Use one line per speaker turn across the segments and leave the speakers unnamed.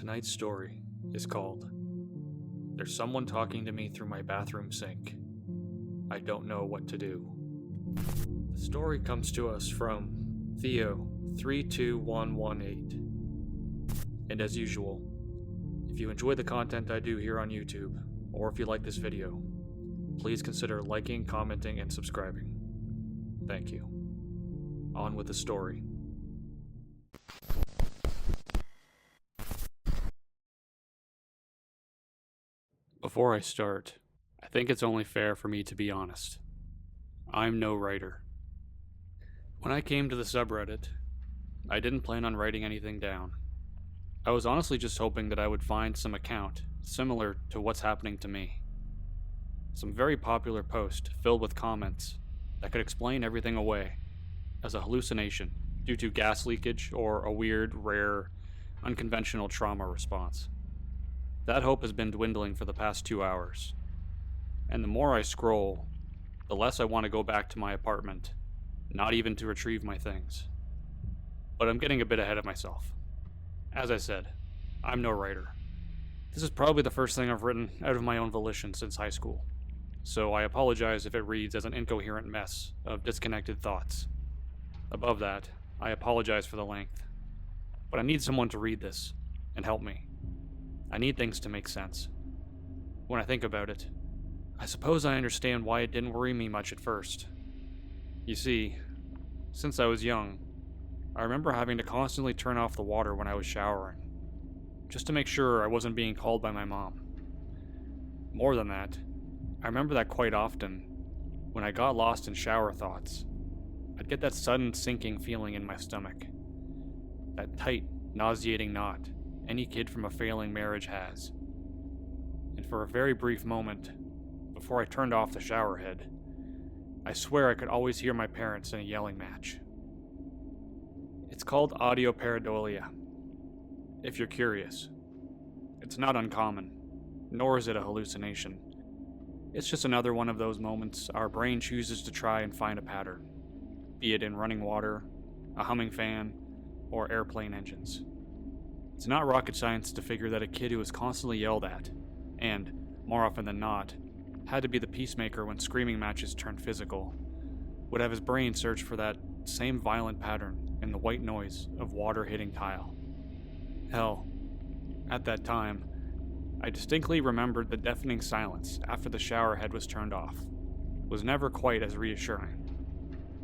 Tonight's story is called There's Someone Talking to Me Through My Bathroom Sink. I Don't Know What to Do. The story comes to us from Theo32118. And as usual, if you enjoy the content I do here on YouTube, or if you like this video, please consider liking, commenting, and subscribing. Thank you. On with the story. Before I start, I think it's only fair for me to be honest. I'm no writer. When I came to the subreddit, I didn't plan on writing anything down. I was honestly just hoping that I would find some account similar to what's happening to me. Some very popular post filled with comments that could explain everything away as a hallucination due to gas leakage or a weird, rare, unconventional trauma response. That hope has been dwindling for the past 2 hours. And the more I scroll, the less I want to go back to my apartment, not even to retrieve my things. But I'm getting a bit ahead of myself. As I said, I'm no writer. This is probably the first thing I've written out of my own volition since high school, so I apologize if it reads as an incoherent mess of disconnected thoughts. Above that, I apologize for the length. But I need someone to read this and help me. I need things to make sense. When I think about it, I suppose I understand why it didn't worry me much at first. You see, since I was young, I remember having to constantly turn off the water when I was showering, just to make sure I wasn't being called by my mom. More than that, I remember that quite often, when I got lost in shower thoughts, I'd get that sudden sinking feeling in my stomach. That tight, nauseating knot any kid from a failing marriage has. And for a very brief moment, before I turned off the shower head, I swear I could always hear my parents in a yelling match. It's called audiopareidolia, if you're curious. It's not uncommon, nor is it a hallucination. It's just another one of those moments our brain chooses to try and find a pattern, be it in running water, a humming fan, or airplane engines. It's not rocket science to figure that a kid who was constantly yelled at, and, more often than not, had to be the peacemaker when screaming matches turned physical, would have his brain search for that same violent pattern in the white noise of water hitting tile. Hell, at that time, I distinctly remembered the deafening silence after the shower head was turned off. It was never quite as reassuring.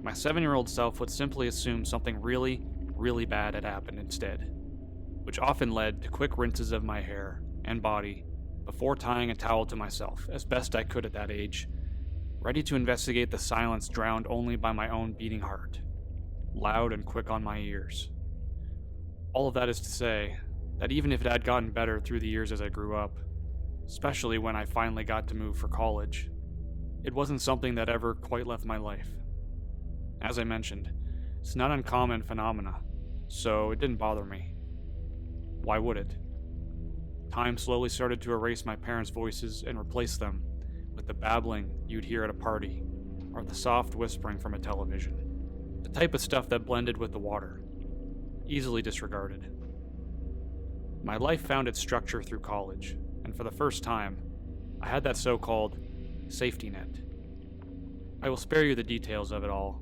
My 7-year-old self would simply assume something really, really bad had happened instead, which often led to quick rinses of my hair and body before tying a towel to myself as best I could at that age, ready to investigate the silence drowned only by my own beating heart, loud and quick on my ears. All of that is to say that even if it had gotten better through the years as I grew up, especially when I finally got to move for college, it wasn't something that ever quite left my life. As I mentioned, it's not an uncommon phenomena, so it didn't bother me. Why would it? Time slowly started to erase my parents' voices and replace them with the babbling you'd hear at a party, or the soft whispering from a television. The type of stuff that blended with the water, easily disregarded. My life found its structure through college, and for the first time, I had that so-called safety net. I will spare you the details of it all,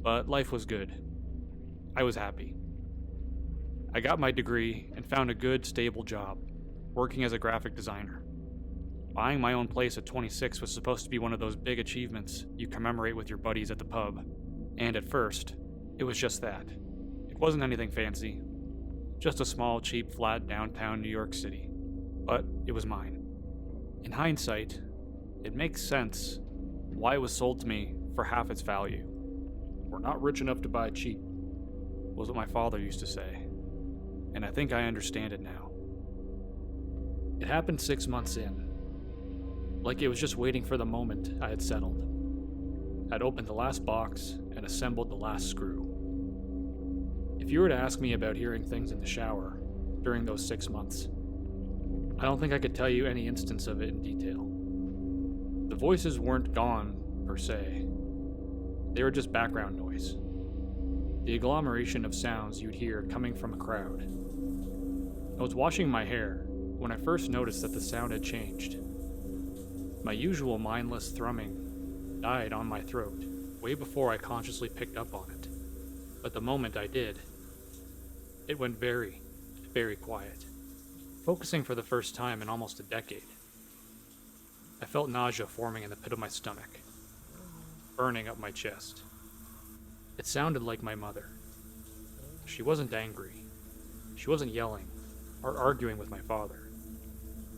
but life was good. I was happy. I got my degree and found a good, stable job, working as a graphic designer. Buying my own place at 26 was supposed to be one of those big achievements you commemorate with your buddies at the pub, and at first, it was just that. It wasn't anything fancy, just a small, cheap flat downtown New York City, but it was mine. In hindsight, it makes sense why it was sold to me for half its value. "We're not rich enough to buy cheap," was what my father used to say. And I think I understand it now. It happened 6 months in. Like it was just waiting for the moment I had settled. I'd opened the last box and assembled the last screw. If you were to ask me about hearing things in the shower during those 6 months, I don't think I could tell you any instance of it in detail. The voices weren't gone, per se. They were just background noise. The agglomeration of sounds you'd hear coming from a crowd. I was washing my hair when I first noticed that the sound had changed. My usual mindless thrumming died on my throat way before I consciously picked up on it. But the moment I did, it went very, very quiet, focusing for the first time in almost a decade. I felt nausea forming in the pit of my stomach, burning up my chest. It sounded like my mother. She wasn't angry. She wasn't yelling or arguing with my father.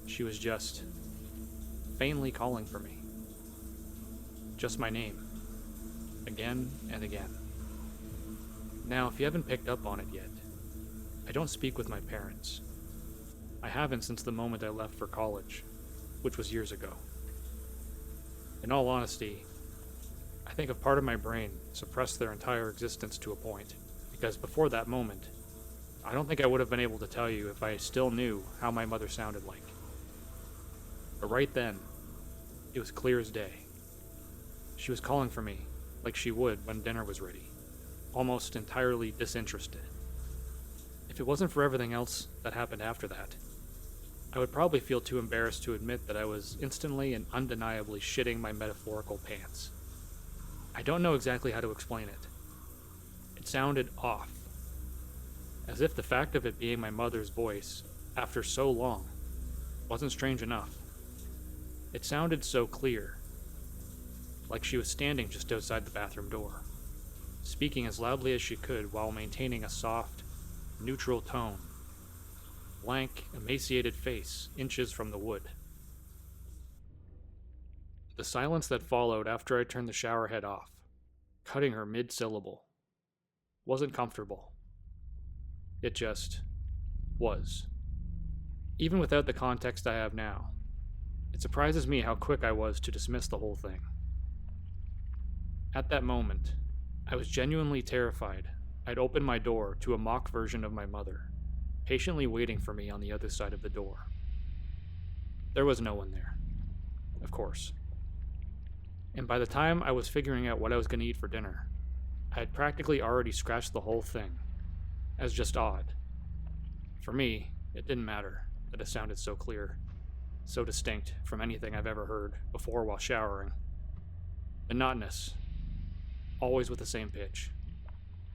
She was just faintly calling for me. Just my name. Again and again. Now, if you haven't picked up on it yet, I don't speak with my parents. I haven't since the moment I left for college, which was years ago. In all honesty, I think a part of my brain suppressed their entire existence to a point, because before that moment, I don't think I would have been able to tell you if I still knew how my mother sounded like. But right then, it was clear as day. She was calling for me, like she would when dinner was ready, almost entirely disinterested. If it wasn't for everything else that happened after that, I would probably feel too embarrassed to admit that I was instantly and undeniably shitting my metaphorical pants. I don't know exactly how to explain it. It sounded off, as if the fact of it being my mother's voice, after so long, wasn't strange enough. It sounded so clear, like she was standing just outside the bathroom door, speaking as loudly as she could while maintaining a soft, neutral tone. Blank, emaciated face inches from the wood. The silence that followed after I turned the shower head off, cutting her mid-syllable, wasn't comfortable. It just was. Even without the context I have now, it surprises me how quick I was to dismiss the whole thing. At that moment, I was genuinely terrified I'd opened my door to a mock version of my mother, patiently waiting for me on the other side of the door. There was no one there, of course. And by the time I was figuring out what I was going to eat for dinner, I had practically already scratched the whole thing, as just odd. For me, it didn't matter that it sounded so clear, so distinct from anything I've ever heard before while showering. Monotonous, always with the same pitch,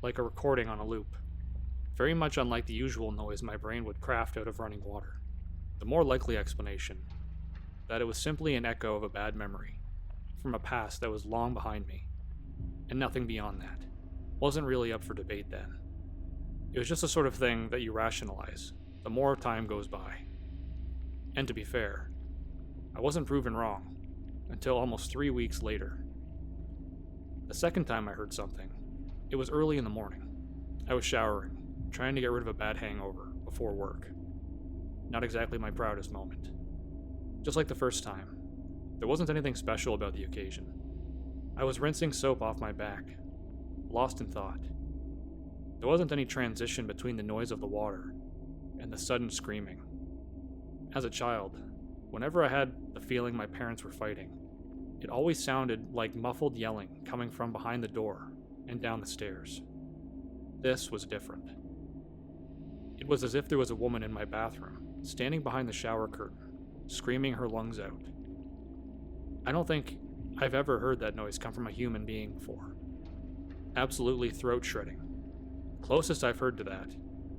like a recording on a loop. Very much unlike the usual noise my brain would craft out of running water. The more likely explanation, that it was simply an echo of a bad memory, from a past that was long behind me, and nothing beyond that. Wasn't really up for debate then. It was just the sort of thing that you rationalize the more time goes by. And to be fair, I wasn't proven wrong until almost 3 weeks later. The second time I heard something, it was early in the morning. I was showering, trying to get rid of a bad hangover before work. Not exactly my proudest moment. Just like the first time, there wasn't anything special about the occasion. I was rinsing soap off my back, lost in thought. There wasn't any transition between the noise of the water and the sudden screaming. As a child, whenever I had the feeling my parents were fighting, it always sounded like muffled yelling coming from behind the door and down the stairs. This was different. It was as if there was a woman in my bathroom, standing behind the shower curtain, screaming her lungs out. I don't think I've ever heard that noise come from a human being before. Absolutely throat-shredding. Closest I've heard to that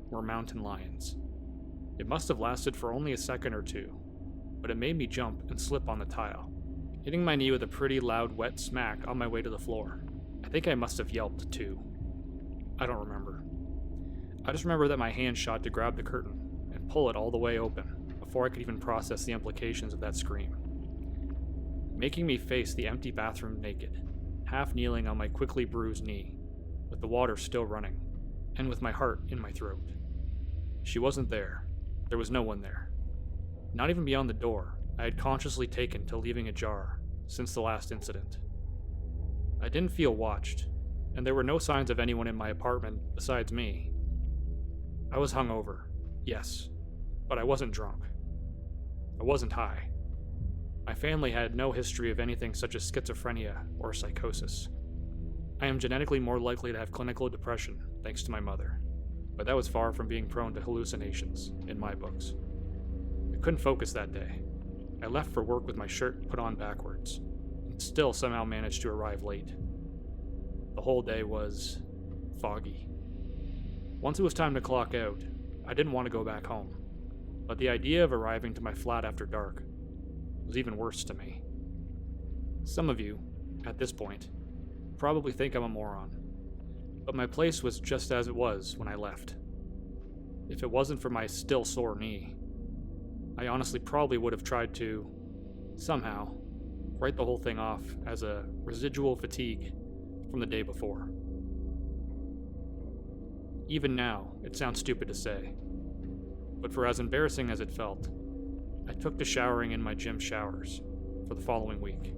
were mountain lions. It must have lasted for only a second or two, but it made me jump and slip on the tile, hitting my knee with a pretty loud wet smack on my way to the floor. I think I must have yelped too. I don't remember. I just remember that my hand shot to grab the curtain and pull it all the way open before I could even process the implications of that scream, making me face the empty bathroom naked, half kneeling on my quickly bruised knee, with the water still running, and with my heart in my throat. She wasn't there. There was no one there. Not even beyond the door I had consciously taken to leaving ajar since the last incident. I didn't feel watched, and there were no signs of anyone in my apartment besides me. I was hungover, yes, but I wasn't drunk. I wasn't high. My family had no history of anything such as schizophrenia or psychosis. I am genetically more likely to have clinical depression thanks to my mother, but that was far from being prone to hallucinations in my books. I couldn't focus that day. I left for work with my shirt put on backwards, and still somehow managed to arrive late. The whole day was foggy. Once it was time to clock out, I didn't want to go back home, but the idea of arriving to my flat after dark was even worse to me. Some of you, at this point, probably think I'm a moron, but my place was just as it was when I left. If it wasn't for my still sore knee, I honestly probably would have tried to, somehow, write the whole thing off as a residual fatigue from the day before. Even now, it sounds stupid to say, but for as embarrassing as it felt, I took to showering in my gym showers for the following week.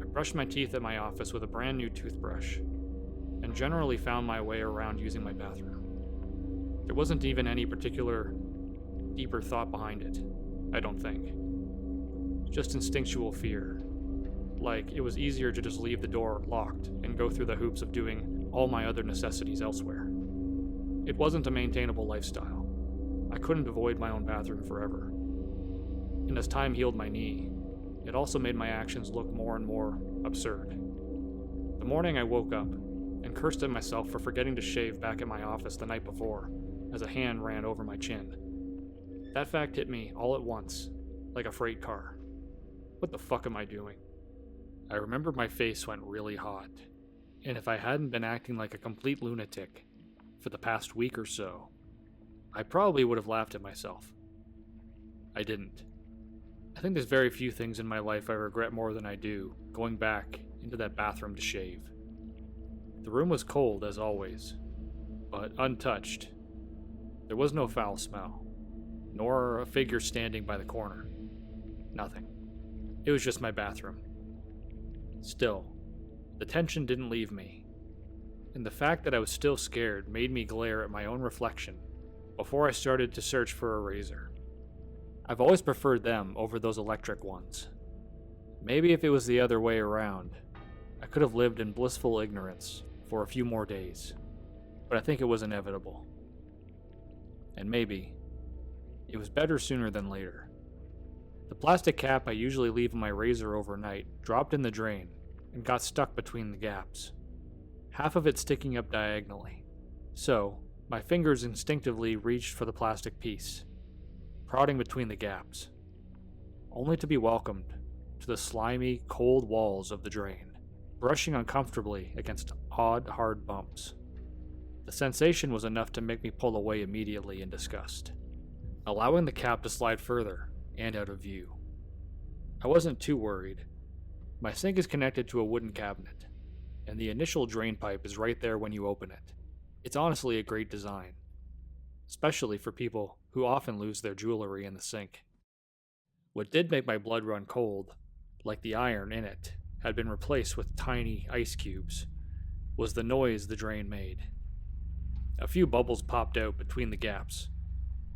I brushed my teeth at my office with a brand new toothbrush, and generally found my way around using my bathroom. There wasn't even any particular deeper thought behind it, I don't think. Just instinctual fear. Like it was easier to just leave the door locked and go through the hoops of doing all my other necessities elsewhere. It wasn't a maintainable lifestyle. I couldn't avoid my own bathroom forever. And as time healed my knee, it also made my actions look more and more absurd. The morning I woke up and cursed at myself for forgetting to shave back at my office the night before as a hand ran over my chin. That fact hit me all at once, like a freight car. What the fuck am I doing? I remember my face went really hot, and if I hadn't been acting like a complete lunatic for the past week or so, I probably would have laughed at myself. I didn't. I think there's very few things in my life I regret more than I do going back into that bathroom to shave. The room was cold as always, but untouched. There was no foul smell, nor a figure standing by the corner. Nothing. It was just my bathroom. Still, the tension didn't leave me, and the fact that I was still scared made me glare at my own reflection before I started to search for a razor. I've always preferred them over those electric ones. Maybe if it was the other way around, I could have lived in blissful ignorance for a few more days, but I think it was inevitable. And maybe it was better sooner than later. The plastic cap I usually leave in my razor overnight dropped in the drain and got stuck between the gaps, half of it sticking up diagonally. So, my fingers instinctively reached for the plastic piece, prodding between the gaps, only to be welcomed to the slimy, cold walls of the drain, brushing uncomfortably against odd, hard bumps. The sensation was enough to make me pull away immediately in disgust, allowing the cap to slide further and out of view. I wasn't too worried. My sink is connected to a wooden cabinet, and the initial drain pipe is right there when you open it. It's honestly a great design, especially for people who often lose their jewelry in the sink. What did make my blood run cold, like the iron in it had been replaced with tiny ice cubes, was the noise the drain made. A few bubbles popped out between the gaps,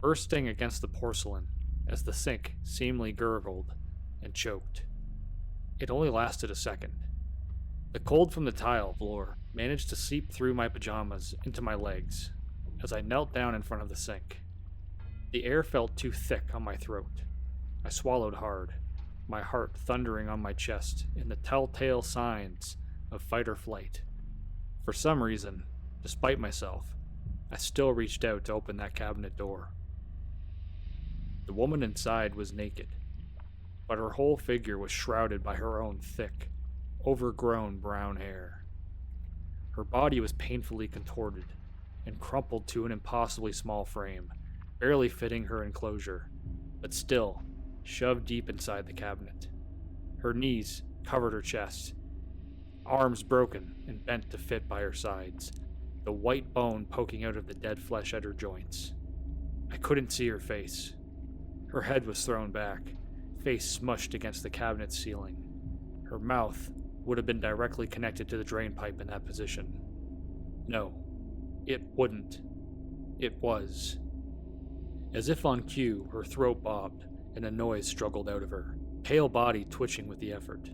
bursting against the porcelain as the sink seemingly gurgled and choked. It only lasted a second. The cold from the tile floor managed to seep through my pajamas into my legs as I knelt down in front of the sink. The air felt too thick on my throat. I swallowed hard, my heart thundering on my chest in the telltale signs of fight or flight. For some reason, despite myself, I still reached out to open that cabinet door. The woman inside was naked, but her whole figure was shrouded by her own thick, overgrown brown hair. Her body was painfully contorted and crumpled to an impossibly small frame, barely fitting her enclosure, but still shoved deep inside the cabinet. Her knees covered her chest, arms broken and bent to fit by her sides, the white bone poking out of the dead flesh at her joints. I couldn't see her face. Her head was thrown back, face smushed against the cabinet's ceiling. Her mouth would have been directly connected to the drain pipe in that position. No, it wouldn't. It was. As if on cue, her throat bobbed, and a noise struggled out of her, pale body twitching with the effort.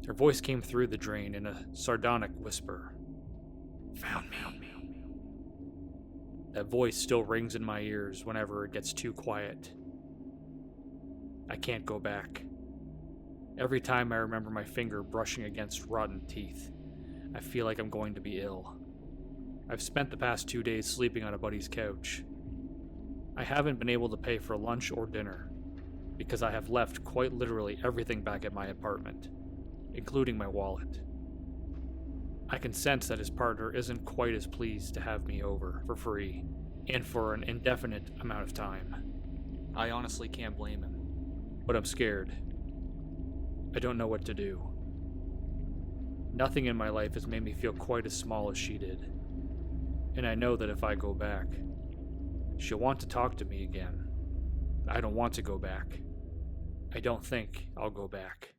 Her voice came through the drain in a sardonic whisper. "Found me." That voice still rings in my ears whenever it gets too quiet. I can't go back. Every time I remember my finger brushing against rotten teeth, I feel like I'm going to be ill. I've spent the past 2 days sleeping on a buddy's couch. I haven't been able to pay for lunch or dinner, because I have left quite literally everything back at my apartment, including my wallet. I can sense that his partner isn't quite as pleased to have me over for free, and for an indefinite amount of time. I honestly can't blame him, but I'm scared. I don't know what to do. Nothing in my life has made me feel quite as small as she did, and I know that if I go back, she'll want to talk to me again. I don't want to go back. I don't think I'll go back.